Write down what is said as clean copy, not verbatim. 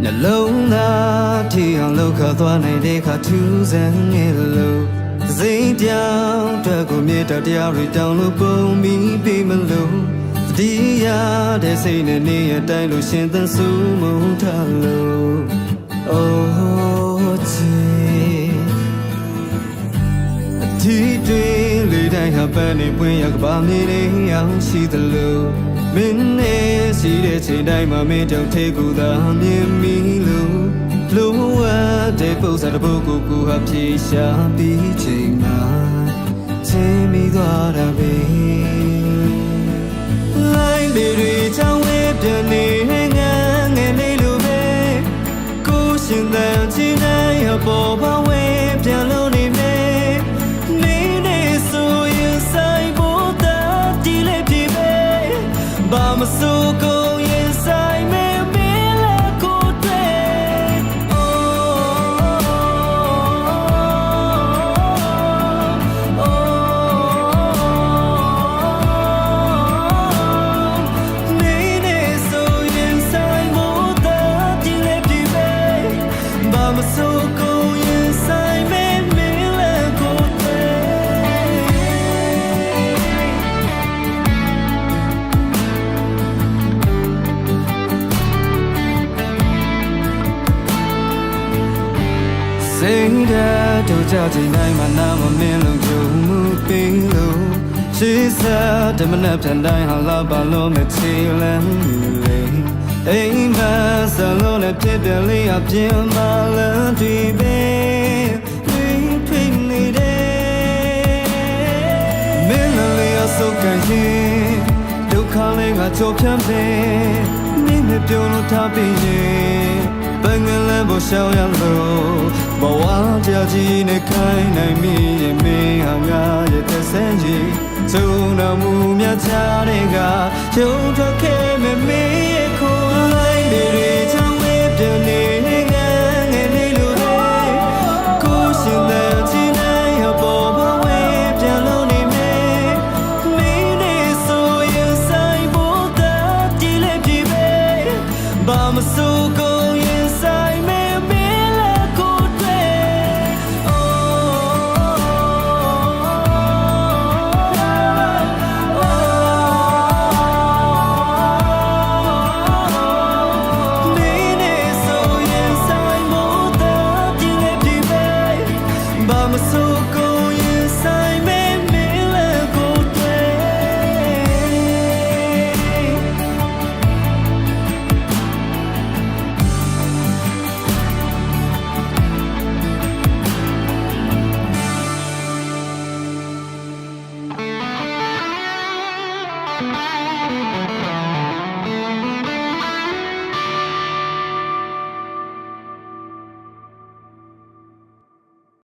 နှလုံးသားထီအောင်လောက်ခသွားနိုင်တဲ့ခါထူးဆန်းငယ်လို့စိတ်ပြောင်းအတွက်ကိုမြေတောက်တရားတွေတောင်းလို့ပုံပြီးပေးမလို့တတိယတဲ့စိတ်နဲ့နေရတိုင်းလို့ရှင်သန်ဆူမုန်းထားလို့အိုးချီအထီးတွေလေတိုင်းဟာပန်းနေပွင့်ရကပါမြေတွေအောင်ရှိသလို့မင်းနဲ့ရှိတဲ့ချိန်တိုင်းမှာမင်းတောင်ထေကူသာမြင်မိလို့လိုဝတ်တဲ့ပုံစံတစ်ပုဒ်ကိုကိုဟာဖြေရှာပြီးချိန်မှာချင်းမိသွားတာပဲလိုက်တွေချောင်းဝဲပြန်နေငန်းငယ်လေးလိုပဲကိုရှင်တန်ချင်တဲ့အပေါ်ပါဝဲပြန်လို့နေမယ်နေနေဆိုရင်ဆိုင်ဖို့တာဒီလေးပြီပဲဘာမစိုးကုန်ရင်ဆိုင်မယ်မင်းလည်းကိုတွေ့နေနေဆိုရင်ဆိုင်ဖို့တာဒီလေးပြီပဲဘာမစိုးကုန်ရင်ဆိုင်မယ်မင်းလည်းကိုတွေ့စိတ်ဓာတ်တို့ကြချိန်တိုင်းမှာနာမမင်းလုံးကြုံမှုပေးလို့ရှိစားတမနက်ဖြန်တိုင်းဟာလာပါလို့မချေလန်းလေအိမ်မှာဆလုံးနဲ့ပြပြလေးအပြင်းမလန်းတွေ့ပဲထွေးနေတယ်မင်းလည်းအဆုတ်ကန်ရင်ဒုက္ခလေးကချိုးဖြန်းပဲမင်းမပြောလို့ထားပြီးရင်ဘယ်ငလည်းဘောရှောင်းရလို့ဘဝကြကြီးနဲ့ခိုင်းနိုင်မိရင်မင်းဟာငါရဲ့သက်ဆန်းကြီးသုံးတော်မူမြတ်ချတဲ့ကကျုံထွက်ခဲ့မယ်မင်းရဲ့ခိုးလိုက်တွေချောင်းဝဲပြန်နေငန်းငယ်လေးလိုပဲကိုရှင်တဲ့ချီနိုင်အပေါ်ဘဝပြန်လို့နေမယ်မင်းနဲ့ဆိုရင်ဆိုင်ဖို့တာဒီလေးပြီပဲဘာမစိုးကုန်ရင်ဆိုင်မယ်မင်းလည်းကိုတွေ့မင်းနဲ့ဆိုရင်ဆိုင်ဖို့တာဒီလေးပြီပဲဘာမစိုးကုန်ရင်ဆိုင်မယ်မင်းလည်းကိုတွေ့Thank